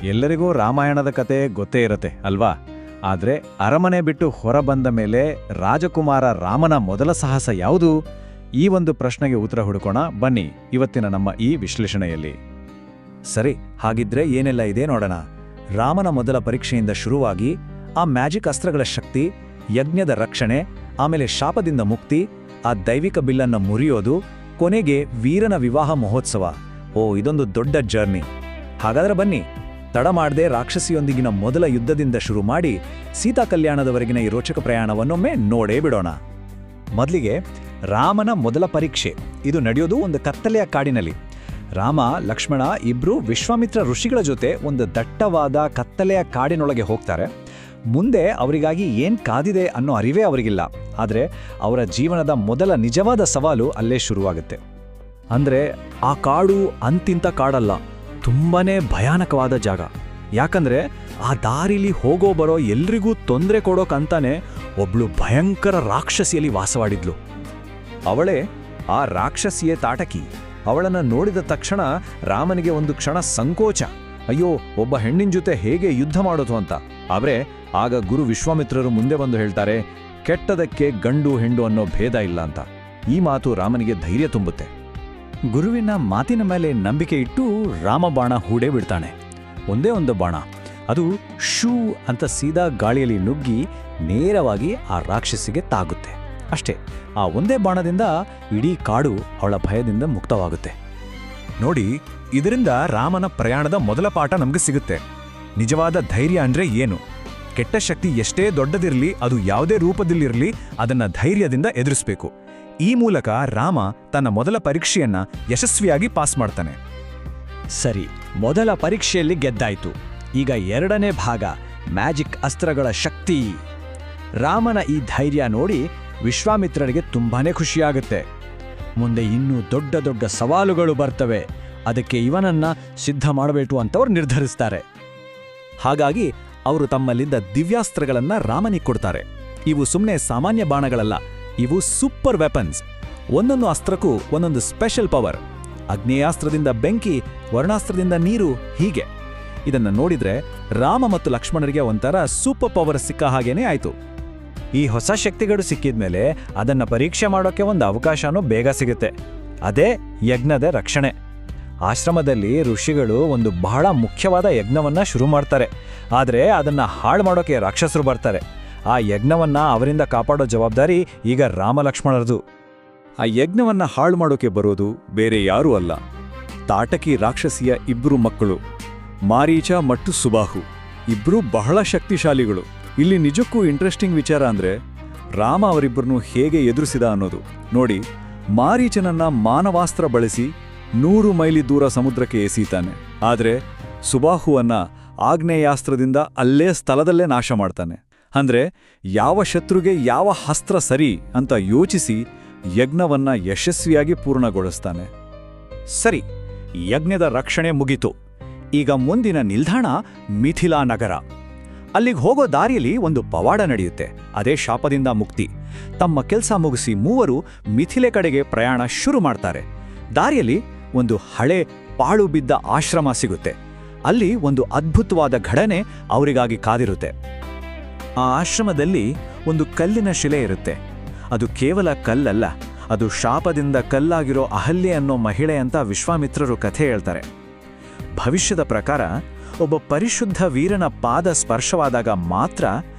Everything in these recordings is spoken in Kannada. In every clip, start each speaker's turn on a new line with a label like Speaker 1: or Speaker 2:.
Speaker 1: ಎಲ್ಲರಿಗೂ ರಾಮಾಯಣದ ಕತೆ ಗೊತ್ತೇ ಇರತ್ತೆ ಅಲ್ವಾ? ಆದರೆ ಅರಮನೆ ಬಿಟ್ಟು ಹೊರಬಂದ ಮೇಲೆ ರಾಜಕುಮಾರ ರಾಮನ ಮೊದಲ ಸಾಹಸ ಯಾವುದು? ಈ ಒಂದು ಪ್ರಶ್ನೆಗೆ ಉತ್ತರ ಹುಡುಕೋಣ ಬನ್ನಿ ಇವತ್ತಿನ ನಮ್ಮ ಈ ವಿಶ್ಲೇಷಣೆಯಲ್ಲಿ.
Speaker 2: ಸರಿ, ಹಾಗಿದ್ರೆ ಏನೆಲ್ಲ ಇದೆ ನೋಡೋಣ. ರಾಮನ ಮೊದಲ ಪರೀಕ್ಷೆಯಿಂದ ಶುರುವಾಗಿ ಆ ಮ್ಯಾಜಿಕ್ ಅಸ್ತ್ರಗಳ ಶಕ್ತಿ, ಯಜ್ಞದ ರಕ್ಷಣೆ, ಆಮೇಲೆ ಶಾಪದಿಂದ ಮುಕ್ತಿ, ಆ ದೈವಿಕ ಬಿಲ್ಲನ್ನು ಮುರಿಯೋದು, ಕೊನೆಗೆ ವೀರನ ವಿವಾಹ ಮಹೋತ್ಸವ. ಇದೊಂದು ದೊಡ್ಡ ಜರ್ನಿ. ಹಾಗಾದ್ರೆ ಬನ್ನಿ, ತಡ ಮಾಡದೆ ರಾಕ್ಷಸಿಯೊಂದಿಗಿನ ಮೊದಲ ಯುದ್ಧದಿಂದ ಶುರು ಮಾಡಿ ಸೀತಾ ಕಲ್ಯಾಣದವರೆಗಿನ ಈ ರೋಚಕ ಪ್ರಯಾಣವನ್ನೊಮ್ಮೆ ನೋಡೇ ಬಿಡೋಣ. ಮೊದಲಿಗೆ ರಾಮನ ಮೊದಲ ಪರೀಕ್ಷೆ. ಇದು ನಡೆಯೋದು ಒಂದು ಕತ್ತಲೆಯ ಕಾಡಿನಲ್ಲಿ. ರಾಮ, ಲಕ್ಷ್ಮಣ ಇಬ್ರು ವಿಶ್ವಾಮಿತ್ರ ಋಷಿಗಳ ಜೊತೆ ಒಂದು ದಟ್ಟವಾದ ಕತ್ತಲೆಯ ಕಾಡಿನೊಳಗೆ ಹೋಗ್ತಾರೆ. ಮುಂದೆ ಅವರಿಗಾಗಿ ಏನ್ ಕಾದಿದೆ ಅನ್ನೋ ಅರಿವೇ ಅವರಿಗಿಲ್ಲ. ಆದರೆ ಅವರ ಜೀವನದ ಮೊದಲ ನಿಜವಾದ ಸವಾಲು ಅಲ್ಲೇ ಶುರುವಾಗುತ್ತೆ. ಅಂದ್ರೆ ಆ ಕಾಡು ಅಂತಿಂತ ಕಾಡಲ್ಲ, ತುಂಬಾನೇ ಭಯಾನಕವಾದ ಜಾಗ. ಯಾಕಂದ್ರೆ ಆ ದಾರಿಲಿ ಹೋಗೋ ಬರೋ ಎಲ್ರಿಗೂ ತೊಂದರೆ ಕೊಡೋಕಂತಾನೆ ಒಬ್ಳು ಭಯಂಕರ ರಾಕ್ಷಸಿಯಲ್ಲಿ ವಾಸವಾಡಿದ್ಲು. ಅವಳೇ ಆ ರಾಕ್ಷಸಿಯೇ ತಾಟಕಿ. ಅವಳನ್ನು ನೋಡಿದ ತಕ್ಷಣ ರಾಮನಿಗೆ ಒಂದು ಕ್ಷಣ ಸಂಕೋಚ. ಅಯ್ಯೋ, ಒಬ್ಬ ಹೆಣ್ಣಿನ ಜೊತೆ ಹೇಗೆ ಯುದ್ಧ ಮಾಡೋದು ಅಂತ. ಆದ್ರೆ ಆಗ ಗುರು ವಿಶ್ವಾಮಿತ್ರರು ಮುಂದೆ ಬಂದು ಹೇಳ್ತಾರೆ, ಕೆಟ್ಟದಕ್ಕೆ ಗಂಡು ಹೆಣ್ಣು ಅನ್ನೋ ಭೇದ ಇಲ್ಲ ಅಂತ. ಈ ಮಾತು ರಾಮನಿಗೆ ಧೈರ್ಯ ತುಂಬುತ್ತೆ. ಗುರುವಿನ ಮಾತಿನ ಮೇಲೆ ನಂಬಿಕೆ ಇಟ್ಟು ರಾಮ ಬಾಣ ಹೂಡೇ ಬಿಡ್ತಾನೆ. ಒಂದೇ ಒಂದು ಬಾಣ, ಅದು ಶೂ ಅಂತ ಸೀದಾ ಗಾಳಿಯಲ್ಲಿ ನುಗ್ಗಿ ನೇರವಾಗಿ ಆ ರಾಕ್ಷಸಿಗೆ ತಾಗುತ್ತೆ. ಅಷ್ಟೇ, ಆ ಒಂದೇ ಬಾಣದಿಂದ ಇಡೀ ಕಾಡು ಅವಳ ಭಯದಿಂದ ಮುಕ್ತವಾಗುತ್ತೆ. ನೋಡಿ, ಇದರಿಂದ ರಾಮನ ಪ್ರಯಾಣದ ಮೊದಲ ಪಾಠ ನಮ್ಗೆ ಸಿಗುತ್ತೆ. ನಿಜವಾದ ಧೈರ್ಯ ಅಂದ್ರೆ ಏನು? ಕೆಟ್ಟ ಶಕ್ತಿ ಎಷ್ಟೇ ದೊಡ್ಡದಿರಲಿ, ಅದು ಯಾವುದೇ ರೂಪದಲ್ಲಿರಲಿ, ಅದನ್ನ ಧೈರ್ಯದಿಂದ ಎದುರಿಸಬೇಕು. ಈ ಮೂಲಕ ರಾಮ ತನ್ನ ಮೊದಲ ಪರೀಕ್ಷೆಯನ್ನ ಯಶಸ್ವಿಯಾಗಿ ಪಾಸ್ ಮಾಡ್ತಾನೆ. ಸರಿ, ಮೊದಲ ಪರೀಕ್ಷೆಯಲ್ಲಿ ಗೆದ್ದಾಯ್ತು. ಈಗ ಎರಡನೇ ಭಾಗ, ಮ್ಯಾಜಿಕ್ ಅಸ್ತ್ರಗಳ ಶಕ್ತಿ. ರಾಮನ ಈ ಧೈರ್ಯ ನೋಡಿ ವಿಶ್ವಾಮಿತ್ರರಿಗೆ ತುಂಬಾನೇ ಖುಷಿಯಾಗುತ್ತೆ. ಮುಂದೆ ಇನ್ನೂ ದೊಡ್ಡ ದೊಡ್ಡ ಸವಾಲುಗಳು ಬರ್ತವೆ. ಅದಕ್ಕೆ ಇವನನ್ನ ಸಿದ್ಧ ಮಾಡಬೇಕು ಅಂತವ್ರು ನಿರ್ಧರಿಸ್ತಾರೆ. ಹಾಗಾಗಿ ಅವರು ತಮ್ಮಲ್ಲಿದ್ದ ದಿವ್ಯಾಸ್ತ್ರಗಳನ್ನ ರಾಮನಿಗೆ ಕೊಡ್ತಾರೆ. ಇವು ಸುಮ್ಮನೆ ಸಾಮಾನ್ಯ ಬಾಣಗಳಲ್ಲ, ಇವು ಸೂಪರ್ ವೆಪನ್ಸ್. ಒಂದೊಂದು ಅಸ್ತ್ರಕ್ಕೂ ಒಂದೊಂದು ಸ್ಪೆಷಲ್ ಪವರ್. ಅಗ್ನೇಯಾಸ್ತ್ರದಿಂದ ಬೆಂಕಿ, ವರ್ಣಾಸ್ತ್ರದಿಂದ ನೀರು, ಹೀಗೆ. ಇದನ್ನು ನೋಡಿದ್ರೆ ರಾಮ ಮತ್ತು ಲಕ್ಷ್ಮಣರಿಗೆ ಒಂಥರ ಸೂಪರ್ ಪವರ್ ಸಿಕ್ಕ ಹಾಗೇನೇ ಆಯ್ತು. ಈ ಹೊಸ ಶಕ್ತಿಗಳು ಸಿಕ್ಕಿದ್ಮೇಲೆ ಅದನ್ನ ಪರೀಕ್ಷೆ ಮಾಡೋಕೆ ಒಂದು ಅವಕಾಶನೂ ಬೇಗ ಸಿಗುತ್ತೆ. ಅದೇ ಯಜ್ಞದ ರಕ್ಷಣೆ. ಆಶ್ರಮದಲ್ಲಿ ಋಷಿಗಳು ಒಂದು ಬಹಳ ಮುಖ್ಯವಾದ ಯಜ್ಞವನ್ನ ಶುರು ಮಾಡ್ತಾರೆ. ಆದರೆ ಅದನ್ನ ಹಾಳು ಮಾಡೋಕೆ ರಾಕ್ಷಸರು ಬರ್ತಾರೆ. ಆ ಯಜ್ಞವನ್ನ ಅವರಿಂದ ಕಾಪಾಡೋ ಜವಾಬ್ದಾರಿ ಈಗ ರಾಮ ಲಕ್ಷ್ಮಣರದು. ಆ ಯಜ್ಞವನ್ನ ಹಾಳು ಮಾಡೋಕೆ ಬರೋದು ಬೇರೆ ಯಾರೂ ಅಲ್ಲ, ತಾಟಕಿ ರಾಕ್ಷಸಿಯ ಇಬ್ರು ಮಕ್ಕಳು, ಮಾರೀಚ ಮತ್ತು ಸುಬಾಹು. ಇಬ್ರು ಬಹಳ ಶಕ್ತಿಶಾಲಿಗಳು. ಇಲ್ಲಿ ನಿಜಕ್ಕೂ ಇಂಟ್ರೆಸ್ಟಿಂಗ್ ವಿಚಾರ ಅಂದ್ರೆ ರಾಮ ಅವರಿಬ್ಬರನ್ನು ಹೇಗೆ ಎದುರಿಸಿದ ಅನ್ನೋದು. ನೋಡಿ, ಮಾರೀಚನನ್ನ ಮಾನವಾಸ್ತ್ರ ಬಳಸಿ 100 ಮೈಲಿ ದೂರ ಸಮುದ್ರಕ್ಕೆ ಎಸೀತಾನೆ. ಆದರೆ ಸುಬಾಹುವನ್ನ ಆಗ್ನೇಯಾಸ್ತ್ರದಿಂದ ಅಲ್ಲೇ ಸ್ಥಳದಲ್ಲೇ ನಾಶ ಮಾಡ್ತಾನೆ. ಅಂದ್ರೆ ಯಾವ ಶತ್ರುಗೆ ಯಾವ ಅಸ್ತ್ರ ಸರಿ ಅಂತ ಯೋಚಿಸಿ ಯಜ್ಞವನ್ನ ಯಶಸ್ವಿಯಾಗಿ ಪೂರ್ಣಗೊಳಿಸ್ತಾನೆ. ಸರಿ, ಯಜ್ಞದ ರಕ್ಷಣೆ ಮುಗಿತು. ಈಗ ಮುಂದಿನ ನಿಲ್ದಾಣ ಮಿಥಿಲಾ ನಗರ. ಅಲ್ಲಿಗೆ ಹೋಗೋ ದಾರಿಯಲ್ಲಿ ಒಂದು ಪವಾಡ ನಡೆಯುತ್ತೆ. ಅದೇ ಶಾಪದಿಂದ ಮುಕ್ತಿ. ತಮ್ಮ ಕೆಲಸ ಮುಗಿಸಿ ಮೂವರು ಮಿಥಿಲೆ ಕಡೆಗೆ ಪ್ರಯಾಣ ಶುರು ಮಾಡ್ತಾರೆ. ದಾರಿಯಲ್ಲಿ ಒಂದು ಹಳೆ ಪಾಳು ಬಿದ್ದ ಆಶ್ರಮ ಸಿಗುತ್ತೆ. ಅಲ್ಲಿ ಒಂದು ಅದ್ಭುತವಾದ ಘಟನೆ ಅವರಿಗಾಗಿ ಕಾದಿರುತ್ತೆ. ಆ ಆಶ್ರಮದಲ್ಲಿ ಒಂದು ಕಲ್ಲಿನ ಶಿಲೆ ಇರುತ್ತೆ. ಅದು ಕೇವಲ ಕಲ್ಲಲ್ಲ, ಅದು ಶಾಪದಿಂದ ಕಲ್ಲಾಗಿರೋ ಅಹಲ್ಯೆ ಅನ್ನೋ ಮಹಿಳೆ ಅಂತ ವಿಶ್ವಾಮಿತ್ರರು ಕಥೆ ಹೇಳ್ತಾರೆ. ಭವಿಷ್ಯದ ಪ್ರಕಾರ ಒಬ್ಬ ಪರಿಶುದ್ಧ ವೀರನ ಪಾದ ಸ್ಪರ್ಶವಾದಾಗ ಮಾತ್ರ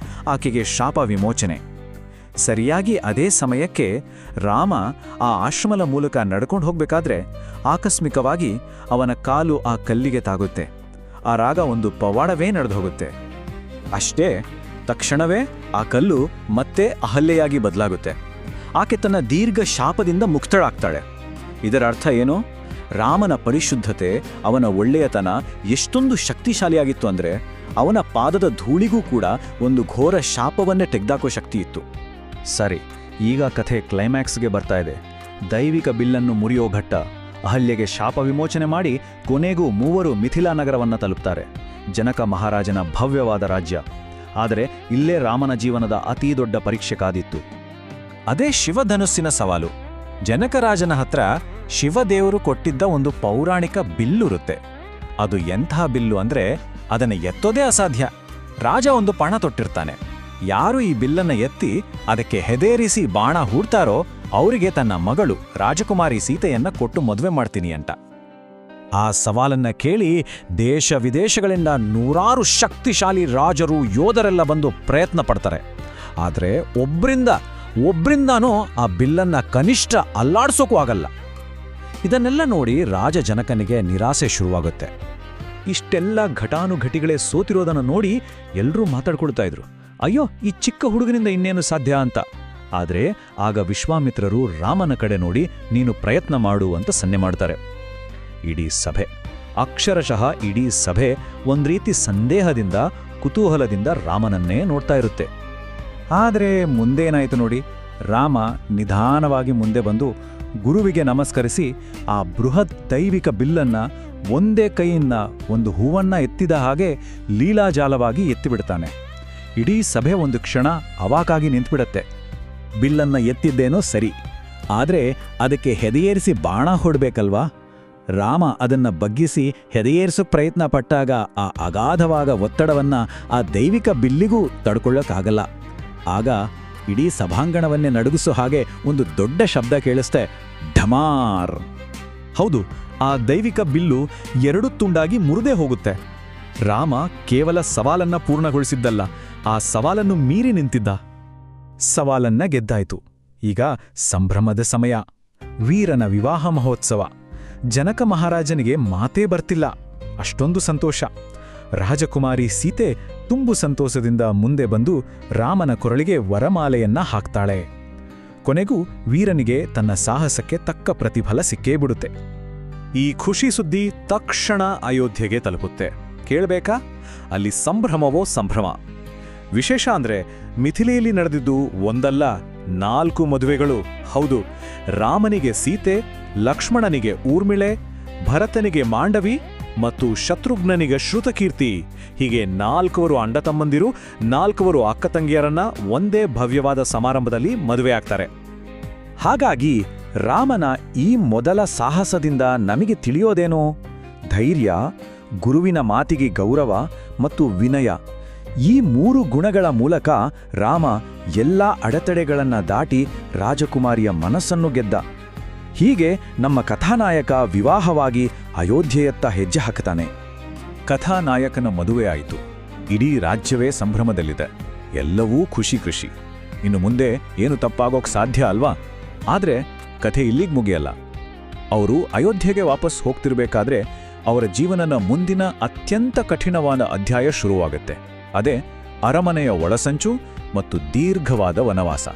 Speaker 2: ಆಕೆಗೆ ಶಾಪ ವಿಮೋಚನೆ. ಸರಿಯಾಗಿ ಅದೇ ಸಮಯಕ್ಕೆ ರಾಮ ಆ ಆಶ್ರಮದ ಮೂಲಕ ನಡ್ಕೊಂಡು ಹೋಗ್ಬೇಕಾದ್ರೆ ಆಕಸ್ಮಿಕವಾಗಿ ಅವನ ಕಾಲು ಆ ಕಲ್ಲಿಗೆ ತಾಗುತ್ತೆ. ಆ ರಾಗ ಒಂದು ಪವಾಡವೇ ನಡೆದು ಹೋಗುತ್ತೆ. ಅಷ್ಟೇ, ತಕ್ಷಣವೇ ಆ ಕಲ್ಲು ಮತ್ತೆ ಅಹಲ್ಯೆಯಾಗಿ ಬದಲಾಗುತ್ತೆ. ಆಕೆ ತನ್ನ ದೀರ್ಘ ಶಾಪದಿಂದ ಮುಕ್ತಳಾಗ್ತಾಳೆ. ಇದರ ಅರ್ಥ ಏನು? ರಾಮನ ಪರಿಶುದ್ಧತೆ, ಅವನ ಒಳ್ಳೆಯತನ ಎಷ್ಟೊಂದು ಶಕ್ತಿಶಾಲಿಯಾಗಿತ್ತು ಅಂದ್ರೆ ಅವನ ಪಾದದ ಧೂಳಿಗೂ ಕೂಡ ಒಂದು ಘೋರ ಶಾಪವನ್ನೇ ತೆಗೆದಾಕೋ ಶಕ್ತಿ ಇತ್ತು. ಸರಿ, ಈಗ ಕಥೆ ಕ್ಲೈಮ್ಯಾಕ್ಸ್ಗೆ ಬರ್ತಾ ಇದೆ. ದೈವಿಕ ಬಿಲ್ಲನ್ನು ಮುರಿಯೋ ಘಟ್ಟ. ಅಹಲ್ಯೆಗೆ ಶಾಪ ವಿಮೋಚನೆ ಮಾಡಿ ಕೊನೆಗೂ ಮೂವರು ಮಿಥಿಲಾ ನಗರವನ್ನು ತಲುಪ್ತಾರೆ. ಜನಕ ಮಹಾರಾಜನ ಭವ್ಯವಾದ ರಾಜ್ಯ. ಆದರೆ ಇಲ್ಲೇ ರಾಮನ ಜೀವನದ ಅತೀ ದೊಡ್ಡ ಪರೀಕ್ಷೆ ಕಾದಿತ್ತು. ಅದೇ ಶಿವಧನುಸ್ಸಿನ ಸವಾಲು. ಜನಕರಾಜನ ಹತ್ರ ಶಿವದೇವರು ಕೊಟ್ಟಿದ್ದ ಒಂದು ಪೌರಾಣಿಕ ಬಿಲ್ಲುರುತ್ತೆ. ಅದು ಎಂಥ ಬಿಲ್ಲು ಅಂದ್ರೆ
Speaker 1: ಅದನ್ನು ಎತ್ತೋದೇ ಅಸಾಧ್ಯ. ರಾಜ ಒಂದು ಪಣ ತೊಟ್ಟಿರ್ತಾನೆ. ಯಾರು ಈ ಬಿಲ್ಲನ್ನ ಎತ್ತಿ ಅದಕ್ಕೆ ಹೆದೇರಿಸಿ ಬಾಣ ಹೂಡ್ತಾರೋ ಅವರಿಗೆ ತನ್ನ ಮಗಳು ರಾಜಕುಮಾರಿ ಸೀತೆಯನ್ನ ಕೊಟ್ಟು ಮದುವೆ ಮಾಡ್ತೀನಿ ಅಂತ. ಆ ಸವಾಲನ್ನ ಕೇಳಿ ದೇಶ ವಿದೇಶಗಳಿಂದ ನೂರಾರು ಶಕ್ತಿಶಾಲಿ ರಾಜರು ಯೋಧರೆಲ್ಲ ಬಂದು ಪ್ರಯತ್ನ ಪಡ್ತಾರೆ. ಆದರೆ ಒಬ್ರಿಂದಾನೂ ಆ ಬಿಲ್ಲನ್ನ ಕನಿಷ್ಠ ಅಲ್ಲಾಡ್ಸೋಕೂ ಆಗಲ್ಲ. ಇದನ್ನೆಲ್ಲ ನೋಡಿ ರಾಜ ಜನಕನಿಗೆ ನಿರಾಸೆ ಶುರುವಾಗುತ್ತೆ. ಇಷ್ಟೆಲ್ಲ ಘಟಾನುಘಟಿಗಳೇ ಸೋತಿರೋದನ್ನು ನೋಡಿ ಎಲ್ಲರೂ ಮಾತಾಡ್ಕೊಳ್ತಾ ಇದ್ರು, ಅಯ್ಯೋ ಈ ಚಿಕ್ಕ ಹುಡುಗನಿಂದ ಇನ್ನೇನು ಸಾಧ್ಯ ಅಂತ. ಆದರೆ ಆಗ ವಿಶ್ವಾಮಿತ್ರರು ರಾಮನ ಕಡೆ ನೋಡಿ ನೀನು ಪ್ರಯತ್ನ ಮಾಡು ಅಂತ ಸನ್ನೆ ಮಾಡ್ತಾರೆ. ಇಡೀ ಸಭೆ, ಅಕ್ಷರಶಃ ಇಡೀ ಸಭೆ ಒಂದ್ರೀತಿ ಸಂದೇಹದಿಂದ ಕುತೂಹಲದಿಂದ ರಾಮನನ್ನೇ ನೋಡ್ತಾ ಇರುತ್ತೆ. ಆದರೆ ಮುಂದೇನಾಯಿತು ನೋಡಿ. ರಾಮ ನಿಧಾನವಾಗಿ ಮುಂದೆ ಬಂದು ಗುರುವಿಗೆ ನಮಸ್ಕರಿಸಿ ಆ ಬೃಹತ್ ದೈವಿಕ ಬಿಲ್ಲನ್ನ ಒಂದೇ ಕೈಯಿಂದ ಒಂದು ಹೂವನ್ನ ಎತ್ತಿದ ಹಾಗೆ ಲೀಲಾಜಾಲವಾಗಿ ಎತ್ತಿಬಿಡ್ತಾನೆ. ಇಡೀ ಸಭೆ ಒಂದು ಕ್ಷಣ ಅವಾಕಾಗಿ ನಿಂತುಬಿಡತ್ತೆ. ಬಿಲ್ಲನ್ನ ಎತ್ತಿದ್ದೇನೋ ಸರಿ, ಆದರೆ ಅದಕ್ಕೆ ಹೆದೆಯೇರಿಸಿ ಬಾಣ ಹೊಡ್ಬೇಕಲ್ವಾ? ರಾಮ ಅದನ್ನ ಬಗ್ಗಿಸಿ ಹೆದೆಯೇರಿಸೋ ಪ್ರಯತ್ನ ಪಟ್ಟಾಗ ಆ ಅಗಾಧವಾದ ಒತ್ತಡವನ್ನ ಆ ದೈವಿಕ ಬಿಲ್ಲಿಗೂ ತಡ್ಕೊಳ್ಳೋಕ್ಕಾಗಲ್ಲ. ಆಗ ಇಡೀ ಸಭಾಂಗಣವನ್ನೇ ನಡುಗಿಸೋ ಹಾಗೆ ಒಂದು ದೊಡ್ಡ ಶಬ್ದ ಕೇಳಿಸ್ತೆ, ಢಮಾರ್. ಹೌದು, ಆ ದೈವಿಕ ಬಿಲ್ಲು ಎರಡು ತುಂಡಾಗಿ ಮುರಿದೇ ಹೋಗುತ್ತೆ. ರಾಮ ಕೇವಲ ಸವಾಲನ್ನ ಪೂರ್ಣಗೊಳಿಸಿದ್ದಲ್ಲ, ಆ ಸವಾಲನ್ನು ಮೀರಿ ನಿಂತಿದ್ದ. ಸವಾಲನ್ನ ಗೆದ್ದಾಯ್ತು. ಈಗ ಸಂಭ್ರಮದ ಸಮಯ, ವೀರನ ವಿವಾಹ ಮಹೋತ್ಸವ. ಜನಕ ಮಹಾರಾಜನಿಗೆ ಮಾತೇ ಬರ್ತಿಲ್ಲ, ಅಷ್ಟೊಂದು ಸಂತೋಷ. ರಾಜಕುಮಾರಿ ಸೀತೆ ತುಂಬು ಸಂತೋಷದಿಂದ ಮುಂದೆ ಬಂದು ರಾಮನ ಕೊರಳಿಗೆ ವರಮಾಲೆಯನ್ನ ಹಾಕ್ತಾಳೆ. ಕೊನೆಗೂ ವೀರನಿಗೆ ತನ್ನ ಸಾಹಸಕ್ಕೆ ತಕ್ಕ ಪ್ರತಿಫಲ ಸಿಕ್ಕೇ ಬಿಡುತ್ತೆ. ಈ ಖುಷಿ ಸುದ್ದಿ ತಕ್ಷಣ ಅಯೋಧ್ಯೆಗೆ ತಲುಪುತ್ತೆ. ಕೇಳಬೇಕಾ? ಅಲ್ಲಿ ಸಂಭ್ರಮವೋ ಸಂಭ್ರಮ. ವಿಶೇಷ ಅಂದ್ರೆ ಮಿಥಿಲೆಯಲ್ಲಿ ನಡೆದಿದ್ದು ಒಂದಲ್ಲ 4 ಮದುವೆಗಳು. ಹೌದು, ರಾಮನಿಗೆ ಸೀತೆ, ಲಕ್ಷ್ಮಣನಿಗೆ ಊರ್ಮಿಳೆ, ಭರತನಿಗೆ ಮಾಂಡವಿ ಮತ್ತು ಶತ್ರುಘ್ನನಿಗೆ ಶ್ರುತಕೀರ್ತಿ. ಹೀಗೆ 4 ಅಂಡತಮ್ಮಂದಿರು, 4 ಅಕ್ಕ ತಂಗಿಯರನ್ನ ಒಂದೇ ಭವ್ಯವಾದ ಸಮಾರಂಭದಲ್ಲಿ ಮದುವೆಯಾಗ್ತಾರೆ. ಹಾಗಾಗಿ ರಾಮನ ಈ ಮೊದಲ ಸಾಹಸದಿಂದ ನಮಗೆ ತಿಳಿಯೋದೇನೋ? ಧೈರ್ಯ, ಗುರುವಿನ ಮಾತಿಗೆ ಗೌರವ ಮತ್ತು ವಿನಯ. ಈ 3 ಗುಣಗಳ ಮೂಲಕ ರಾಮ ಎಲ್ಲ ಅಡೆತಡೆಗಳನ್ನ ದಾಟಿ ರಾಜಕುಮಾರಿಯ ಮನಸ್ಸನ್ನು ಗೆದ್ದ. ಹೀಗೆ ನಮ್ಮ ಕಥಾನಾಯಕ ವಿವಾಹವಾಗಿ ಅಯೋಧ್ಯೆಯತ್ತ ಹೆಜ್ಜೆ ಹಾಕುತ್ತಾನೆ. ಕಥಾನಾಯಕನ ಮದುವೆ ಆಯಿತು. ಇಡೀ ರಾಜ್ಯವೇ ಸಂಭ್ರಮದಲ್ಲಿದೆ. ಎಲ್ಲವೂ ಖುಷಿ. ಇನ್ನು ಮುಂದೆ ಏನು ತಪ್ಪಾಗೋಕ್ ಸಾಧ್ಯ ಅಲ್ವಾ? ಆದ್ರೆ ಕಥೆ ಇಲ್ಲಿಗೆ ಮುಗಿಯಲ್ಲ. ಅವರು ಅಯೋಧ್ಯೆಗೆ ವಾಪಸ್ ಹೋಗ್ತಿರ್ಬೇಕಾದ್ರೆ ಅವರ ಜೀವನದ ಮುಂದಿನ ಅತ್ಯಂತ ಕಠಿಣವಾದ ಅಧ್ಯಾಯ ಶುರುವಾಗುತ್ತೆ. ಅದೇ ಅರಮನೆಯ ಒಳಸಂಚು ಮತ್ತು ದೀರ್ಘವಾದ ವನವಾಸ.